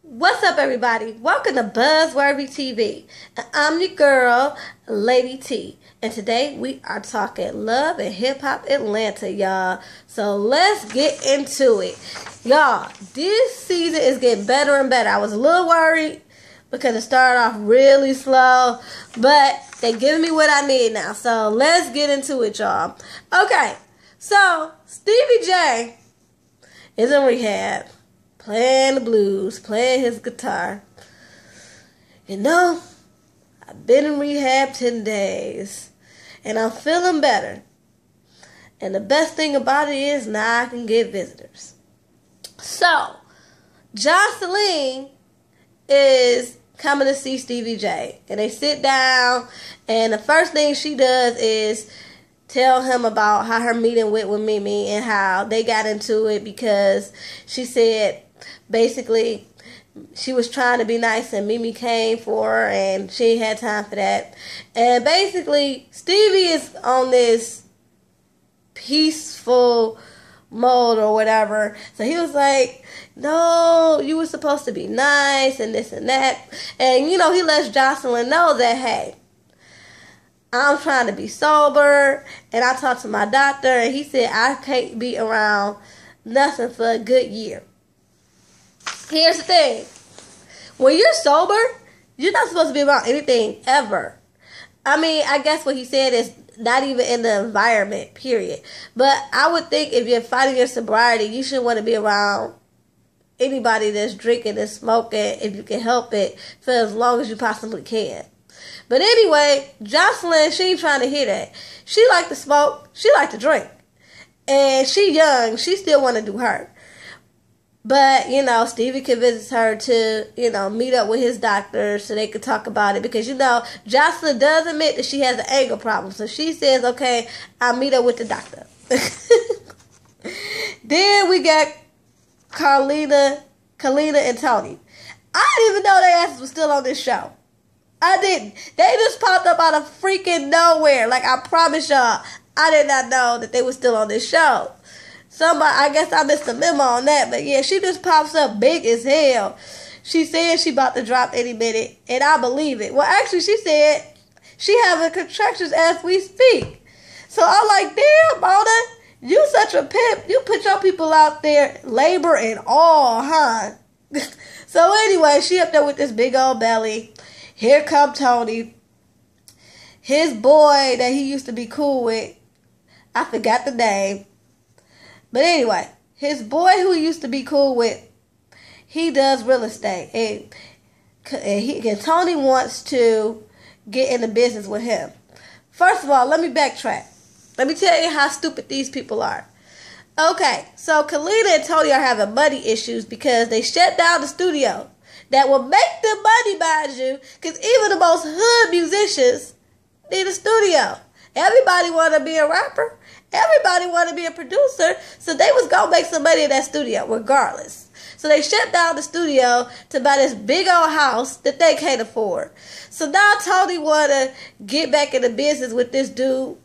What's up, everybody? Welcome to Buzzworthy TV. And I'm your girl, Lady T. And today we are talking love and hip hop Atlanta, y'all. So let's get into it. Y'all, this season is getting better and better. I was a little worried because it started off really slow, but they giving me what I need now. So let's get into it, y'all. Okay, so Stevie J is in rehab, playing the blues, playing his guitar. You know, I've been in rehab 10 days, and I'm feeling better. And the best thing about it is now I can get visitors. So, Joseline is coming to see Stevie J. And they sit down, and the first thing she does is tell him about how her meeting went with Mimi and how they got into it because she said basically she was trying to be nice and Mimi came for her and she ain't had time for that. And basically Stevie is on this peaceful mode or whatever. So he was like, no, you were supposed to be nice and this and that. And you know, he lets Joseline know that, hey, I'm trying to be sober, and I talked to my doctor, and he said I can't be around nothing for a good year. Here's the thing. When you're sober, you're not supposed to be around anything ever. I mean, I guess what he said is not even in the environment, period. But I would think if you're fighting your sobriety, you should want to be around anybody that's drinking and smoking, if you can help it, for as long as you possibly can. But anyway, Joseline, she ain't trying to hear that. She like to smoke. She like to drink. And she young. She still want to do her. But, you know, Stevie convinces her to, you know, meet up with his doctor so they could talk about it. Because, you know, Joseline does admit that she has an anger problem. So she says, okay, I'll meet up with the doctor. Then we got Kalina and Tony. I didn't even know their asses were still on this show. I didn't. They just popped up out of freaking nowhere. Like, I promise y'all, I did not know that they were still on this show. Somebody, I guess I missed a memo on that. But yeah, she just pops up big as hell. She said she about to drop any minute, and I believe it. Well, actually, she said she having contractions as we speak. So I'm like, damn, Mona, you such a pimp. You put your people out there, labor and all, huh? So anyway, she up there with this big old belly. Here come Tony. His boy that he used to be cool with, I forgot the name. But anyway, his boy who he used to be cool with, he does real estate. And Tony wants to get into business with him. First of all, let me backtrack. Let me tell you how stupid these people are. Okay, so Kalina and Tony are having money issues because they shut down the studio that will make them money, mind you, because even the most hood musicians need a studio. Everybody want to be a rapper. Everybody want to be a producer. So they was going to make some money in that studio regardless. So they shut down the studio to buy this big old house that they can't afford. So now Tony want to get back into business with this dude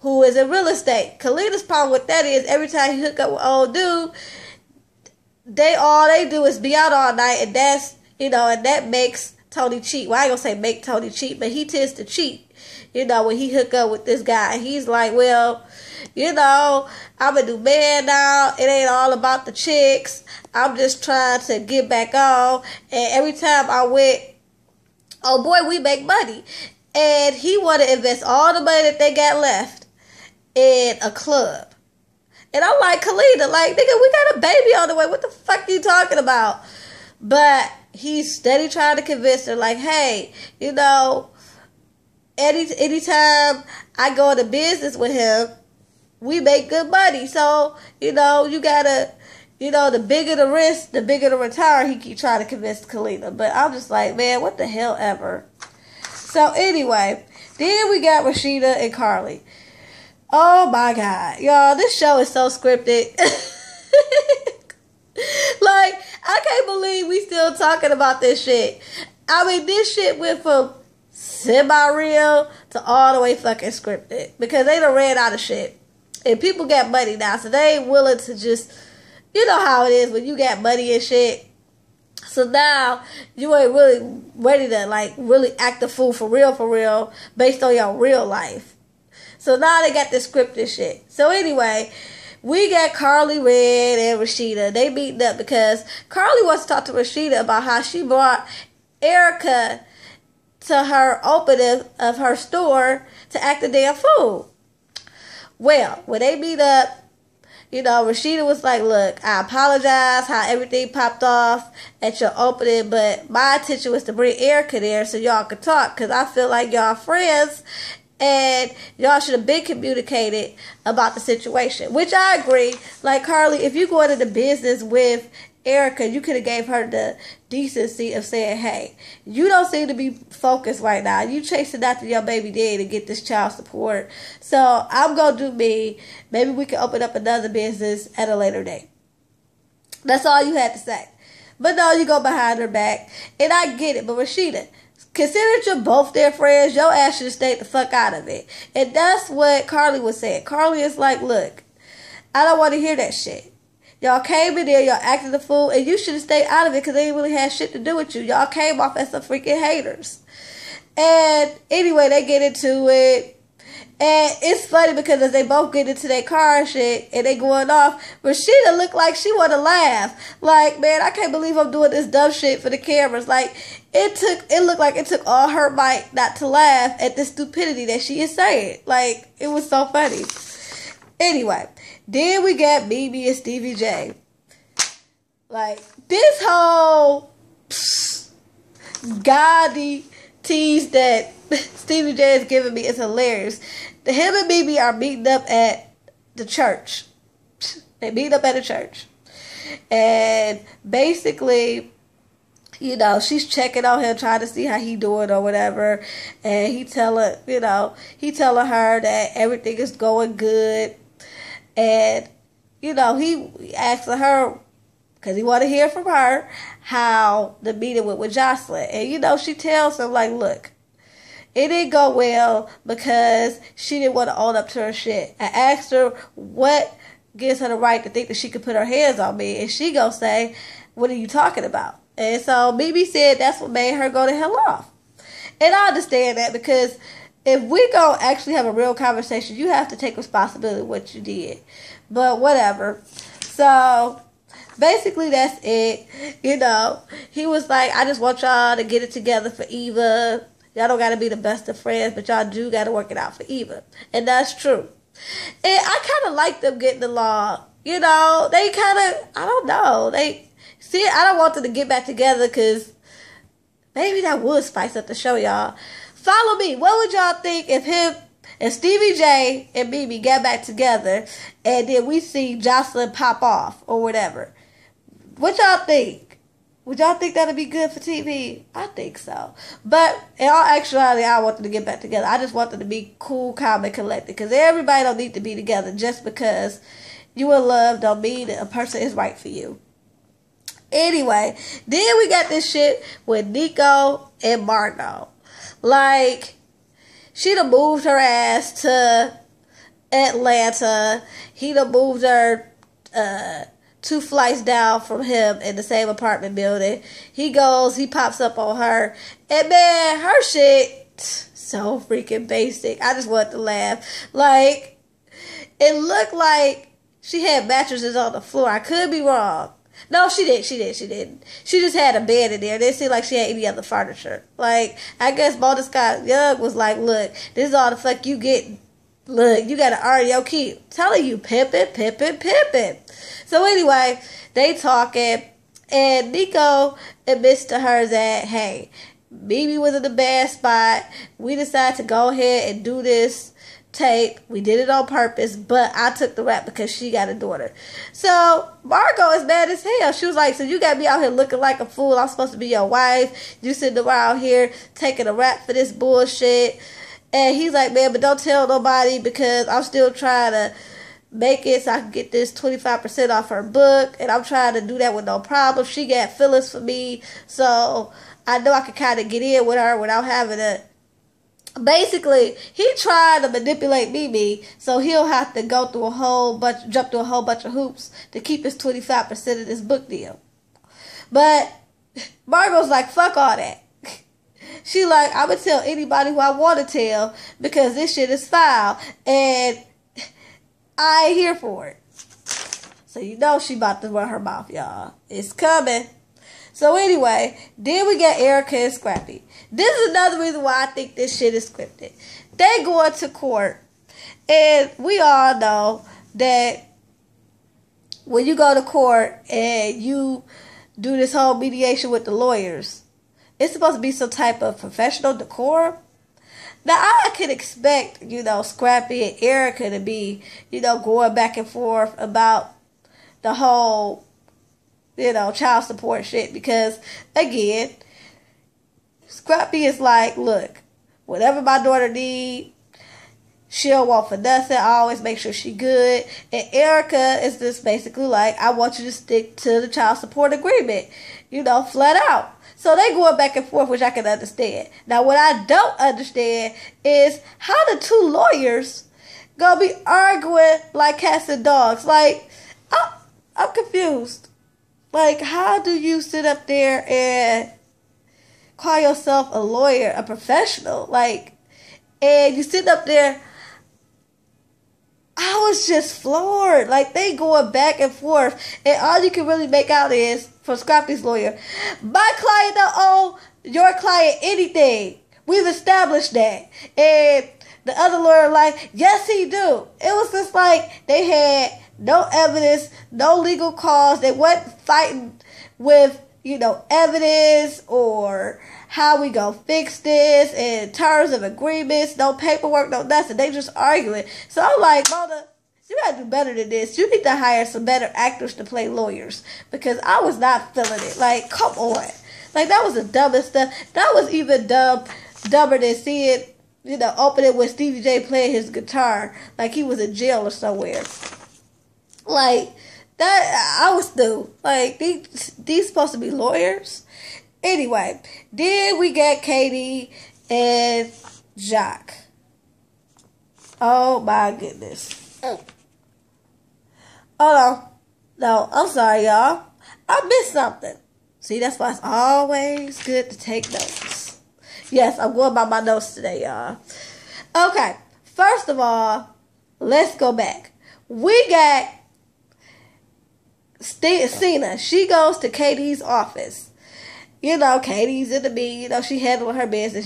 who is in real estate. Kalina's problem with that is every time he hook up with old dude, all they do is be out all night, and that's, you know, and that makes Tony cheat. Well, I ain't gonna say make Tony cheat, but he tends to cheat. You know, when he hook up with this guy, he's like, well, you know, I'm a new man now. It ain't all about the chicks. I'm just trying to get back on. And every time I went, oh boy, we make money. And he want to invest all the money that they got left in a club. And I'm like, Kalina, like, nigga, we got a baby on the way. What the fuck are you talking about? But he's steady trying to convince her, like, hey, you know, anytime I go into business with him, we make good money. So, you know, you gotta, you know, the bigger the risk, the bigger the return. He keep trying to convince Kalina. But I'm just like, man, what the hell ever. So anyway, then we got Rashida and Carly. Oh my God. Y'all, this show is so scripted. Like, I can't believe we still talking about this shit. I mean, this shit went from semi-real to all the way fucking scripted. Because they done ran out of shit. And people got money now, so they ain't willing to just, you know how it is when you got money and shit. So now you ain't really ready to like really act the fool for real, based on your real life. So now they got this scripted shit. So anyway, we got Carly Red and Rashida. They beating up because Carly wants to talk to Rashida about how she brought Erica to her opening of her store to act a damn fool. Well, when they meet up, Rashida was like, look, I apologize how everything popped off at your opening, but my intention was to bring Erica there so y'all could talk, because I feel like y'all friends and y'all should have been communicated about the situation, which I agree. Like, Carly, if you go into the business with Erica, you could have gave her the decency of saying, hey, you don't seem to be focused right now. You chasing after your baby daddy to get this child support. So I'm going to do me. Maybe we can open up another business at a later date. That's all you had to say. But no, you go behind her back. And I get it. But Rashida, consider you're both their friends. Your ass should have stayed the fuck out of it. And that's what Carly was saying. Carly is like, look, I don't want to hear that shit. Y'all came in there, y'all acted a fool, and you should have stayed out of it because they didn't really have shit to do with you. Y'all came off as some freaking haters. And anyway, they get into it. And it's funny because as they both get into their car and shit, and they going off, Rashida looked like she want to laugh. Like, man, I can't believe I'm doing this dumb shit for the cameras. Like, it looked like it took all her might not to laugh at the stupidity that she is saying. Like, it was so funny. Anyway, then we got Mimi and Stevie J. Like, this whole gaudy tease that Stevie J is giving me is hilarious. Him and Mimi are meeting up at the church. They meet up at a church. And basically, she's checking on him, trying to see how he doing or whatever. And he telling her that everything is going good. And, he asking her, because he want to hear from her, how the meeting went with Jocelyn. And, she tells him, like, look, it didn't go well because she didn't want to own up to her shit. I asked her what gives her the right to think that she could put her hands on me. And she gonna say, what are you talking about? And so Mimi said that's what made her go the hell off. And I understand that, because if we go actually have a real conversation, you have to take responsibility of what you did. But whatever. So basically that's it. He was like, I just want y'all to get it together for Eva. Y'all don't got to be the best of friends, but y'all do got to work it out for Eva. And that's true. And I kind of like them getting along. They kind of, I don't know. I don't want them to get back together because maybe that would spice up the show, y'all. Follow me. What would y'all think if him and Stevie J and Mimi got back together and then we see Jocelyn pop off or whatever? What y'all think? Would y'all think that'd be good for TV? I think so. But in all actuality, I want them to get back together. I just want them to be cool, calm, and collected. Because everybody don't need to be together just because you in love don't mean that a person is right for you. Anyway, then we got this shit with Nico and Margot. Like, she done moved her ass to Atlanta. He done moved her 2 flights down from him in the same apartment building. He pops up on her. And man, her shit, so freaking basic. I just wanted to laugh. Like, it looked like she had mattresses on the floor. I could be wrong. No, she didn't. She just had a bed in there. It didn't seem like she had any other furniture. Like, I guess Boulder Scott Young was like, look, this is all the fuck you get. Look, you got to earn your keep. Telling you, pimping. So anyway, they talking, and Nico admits to her that, hey, Mimi was in the bad spot. We decided to go ahead and do this tape. We did it on purpose, but I took the rap because she got a daughter. So Margot is mad as hell. She was like, so you got me out here looking like a fool. I'm supposed to be your wife. You sitting around here taking a rap for this bullshit. And he's like, man, but don't tell nobody because I'm still trying to make it so I can get this 25% off her book. And I'm trying to do that with no problem. She got feelings for me. So I know I can kind of get in with her without having to. Basically, he tried to manipulate Mimi so he'll have to jump through a whole bunch of hoops to keep his 25% of this book deal. But Margot's like, fuck all that. She like, I'm gonna tell anybody who I want to tell because this shit is foul and I ain't here for it. So you know she about to run her mouth, y'all. It's coming. So anyway, then we got Erica and Scrappy. This is another reason why I think this shit is scripted. They going to court, and we all know that when you go to court and you do this whole mediation with the lawyers, it's supposed to be some type of professional decorum. Now, I could expect, Scrappy and Erica to be, going back and forth about the whole, child support shit. Because, again, Scrappy is like, look, whatever my daughter need, she'll want for nothing. I always make sure she good. And Erica is just basically like, I want you to stick to the child support agreement, flat out. So they going back and forth, which I can understand. Now, what I don't understand is how the two lawyers gonna be arguing like cats and dogs. Like, I'm confused. Like, how do you sit up there and call yourself a lawyer, a professional? Like, and you sit up there. I was just floored. Like, they going back and forth. And all you can really make out is, from Scrappy's lawyer, my client don't owe your client anything. We've established that. And the other lawyer like, yes, he do. It was just like they had no evidence, no legal cause. They wasn't fighting with, evidence or how we gonna fix this in terms of agreements, no paperwork, no nothing. They just arguing. So I'm like, Mona, you gotta do better than this. You need to hire some better actors to play lawyers. Because I was not feeling it. Like, come on. Like, that was the dumbest stuff. That was even dumber than seeing, opening with Stevie J playing his guitar like he was in jail or somewhere. Like, that, I was through. Like, these supposed to be lawyers? Anyway, then we got Katie and Jacques. Oh my goodness. Hold on. No, I'm sorry, y'all. I missed something. See, that's why it's always good to take notes. Yes, I'm going by my notes today, y'all. Okay, first of all, let's go back. We got Cena. She goes to Katie's office. Katie's in the meeting, she handling her business,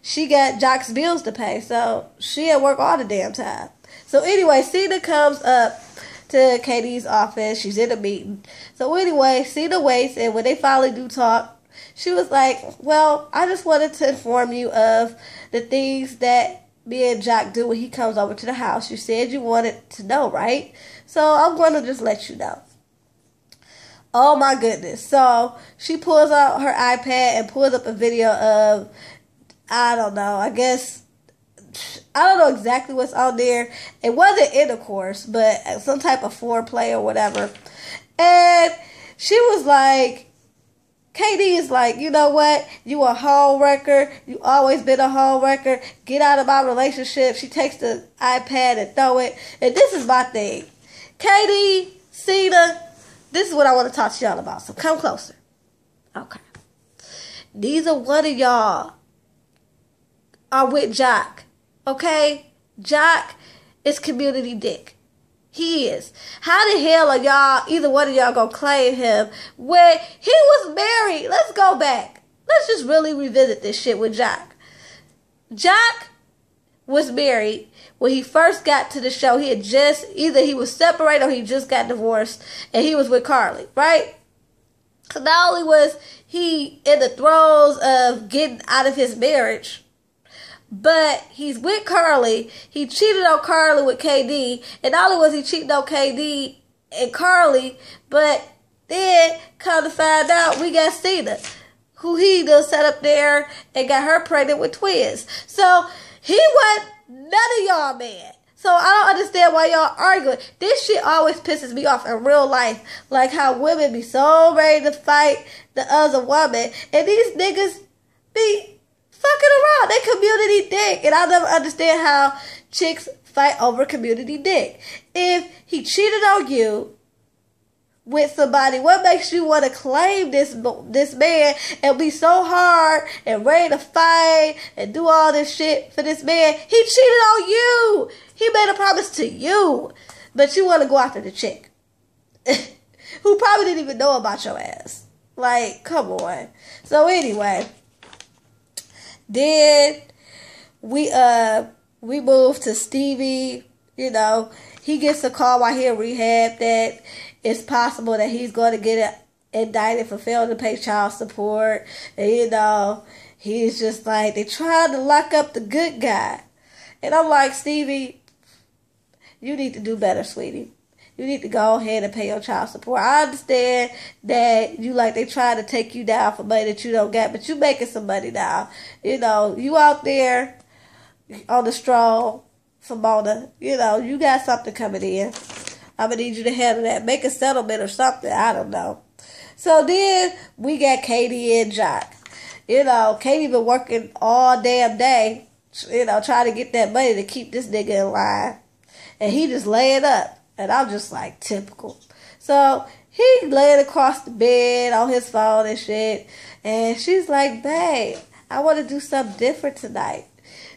she got Jacques' bills to pay, so she at work all the damn time. So anyway, Cena comes up to Katie's office, she's in a meeting. So anyway, Cena waits, and when they finally do talk, she was like, well, I just wanted to inform you of the things that me and Jacques do when he comes over to the house. You said you wanted to know, right? So I'm going to just let you know. Oh my goodness. So she pulls out her iPad and pulls up a video of, I don't know, I don't know exactly what's on there. It wasn't intercourse, but some type of foreplay or whatever. And she was like, Katie is like, you know what? You a home wrecker. You always been a home wrecker. Get out of my relationship. She takes the iPad and throw it. And this is my thing. Katie, Cena, this is what I want to talk to y'all about. So come closer. Okay. Neither one of y'all are with Jacques. Okay? Jacques is community dick. He is. How the hell are y'all, either one of y'all, gonna claim him when he was married? Let's go back. Let's just really revisit this shit with Jacques. Jacques was married when he first got to the show. He had just, either he was separated or he just got divorced, and he was with Carly, right? So not only was he in the throes of getting out of his marriage, but he's with Carly. He cheated on Carly with KD, and not only was he cheating on KD and Carly, but then come to find out we got Cena, who he done set up there and got her pregnant with twins. So he wasn't none of y'all mad. So I don't understand why y'all arguing. This shit always pisses me off in real life. Like how women be so ready to fight the other woman. And these niggas be fucking around. They community dick. And I never understand how chicks fight over community dick. If he cheated on you with somebody? What makes you want to claim this man and be so hard and ready to fight and do all this shit for this man? He cheated on you. He made a promise to you, but you want to go after the chick who probably didn't even know about your ass. Like, come on. So anyway, then we moved to Stevie. You know, he gets a call while he in rehab that it's possible that he's going to get indicted for failing to pay child support. And, you know, he's just like, they trying to lock up the good guy. And I'm like, Stevie, you need to do better, sweetie. You need to go ahead and pay your child support. I understand that they try to take you down for money that you don't get, but you making some money now. You know, you out there on the stroll, Simona. You know, you got something coming in. I'm going to need you to handle that. Make a settlement or something. I don't know. So then we got Katie and Jock. You know, Katie been working all damn day, you know, trying to get that money to keep this nigga in line. And he just laying up. And I'm just like, typical. So he laying across the bed on his phone and shit. And she's like, babe, I want to do something different tonight.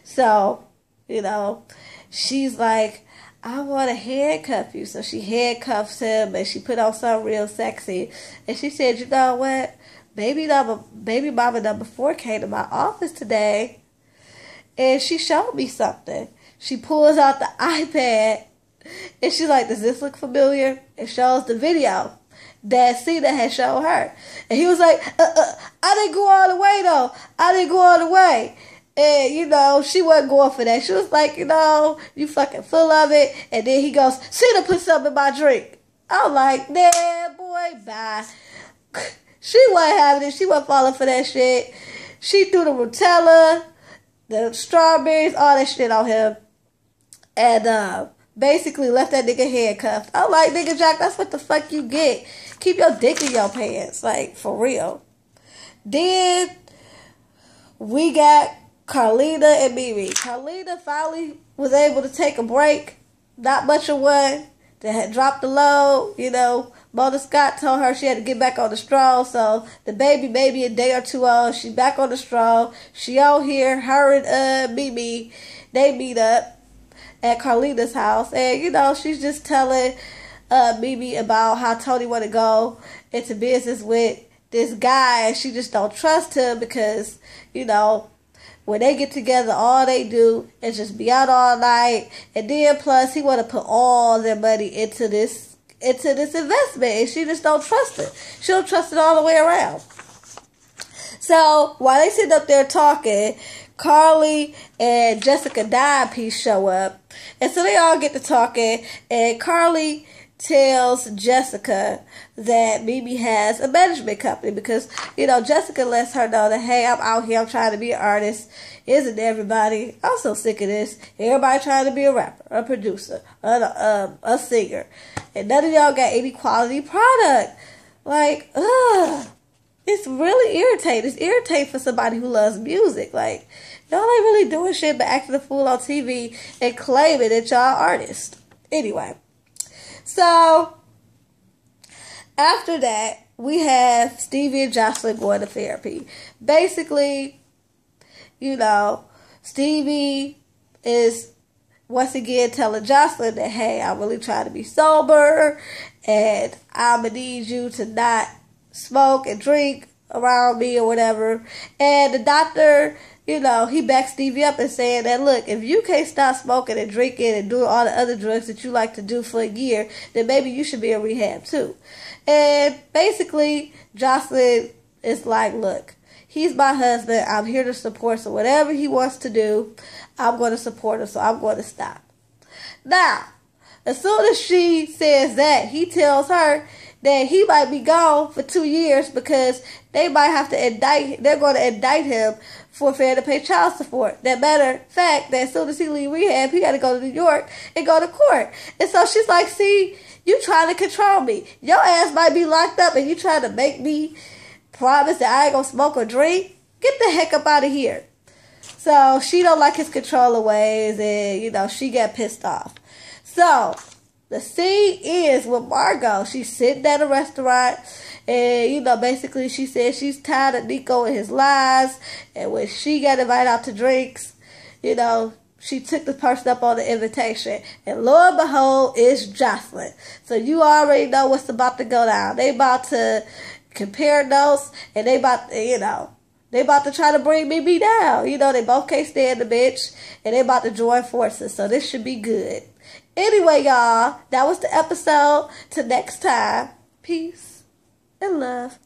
So, you know, she's like, I want to handcuff you. So she handcuffs him and she put on something real sexy. And she said, you know what? Baby mama number 4 came to my office today. And she showed me something. She pulls out the iPad. And she's like, does this look familiar? It shows the video that Cena had shown her. And he was like, I didn't go all the way, though. I didn't go all the way. And, you know, she wasn't going for that. She was like, you know, you fucking full of it. And then he goes, Cena put something in my drink. I'm like, nah, boy, bye. She wasn't having it. She wasn't falling for that shit. She threw the Nutella, the strawberries, all that shit on him. And, basically left that nigga handcuffed. I'm like, nigga Jock, that's what the fuck you get. Keep your dick in your pants. Like, for real. Then we got Carlina and Mimi. Carlina finally was able to take a break. Not much of one. They had dropped the load. You know, Mona Scott told her she had to get back on the stroll. So the baby a day or two old. She back on the stroll. She out here. Her and Mimi, they meet up at Carlina's house, and you know, she's just telling Mimi about how Tony want to go into business with this guy, and she just don't trust him because, you know, when they get together, all they do is just be out all night, and then plus he want to put all their money into this investment, and she just don't trust it. She don't trust it all the way around. So while they sit up there talking, Carly and Jessica Dime piece show up. And so they all get to talking. And Carly tells Jessica that Mimi has a management company. Because, you know, Jessica lets her know that, hey, I'm out here. I'm trying to be an artist. Isn't everybody? I'm so sick of this. Everybody trying to be a rapper, a producer, a singer. And none of y'all got any quality product. Like, ugh. It's really irritating. It's irritating for somebody who loves music. Like, y'all ain't really doing shit but acting a fool on TV and claiming that y'all artists. Anyway. So, after that, we have Stevie and Jocelyn going to therapy. Basically, you know, Stevie is once again telling Jocelyn that, hey, I'm really trying to be sober and I'm going to need you to not smoke and drink around me or whatever. And the doctor, you know, he backs Stevie up and saying that, look, if you can't stop smoking and drinking and doing all the other drugs that you like to do for a year, then maybe you should be in rehab too. And basically, Jocelyn is like, look, he's my husband. I'm here to support. So whatever he wants to do, I'm going to support him. So I'm going to stop. Now, as soon as she says that, he tells her that he might be gone for 2 years because they might have to they're going to indict him for failure to pay child support. That matter of fact, that as soon as he leave rehab, he got to go to New York and go to court. And so she's like, see, you trying to control me. Your ass might be locked up and you trying to make me promise that I ain't going to smoke or drink. Get the heck up out of here. So she don't like his controlling ways and, you know, she got pissed off. So The scene ends with Margot. She's sitting at a restaurant, and, you know, basically she says she's tired of Nico and his lies, and when she got invited out to drinks, you know, she took the person up on the invitation, and lo and behold, it's Jocelyn. So you already know what's about to go down. They about to compare notes, and they about to, you know, they about to try to bring Mimi down. You know, they both can't stand the bitch, and they about to join forces, so this should be good. Anyway, y'all, that was the episode. Till next time, peace and love.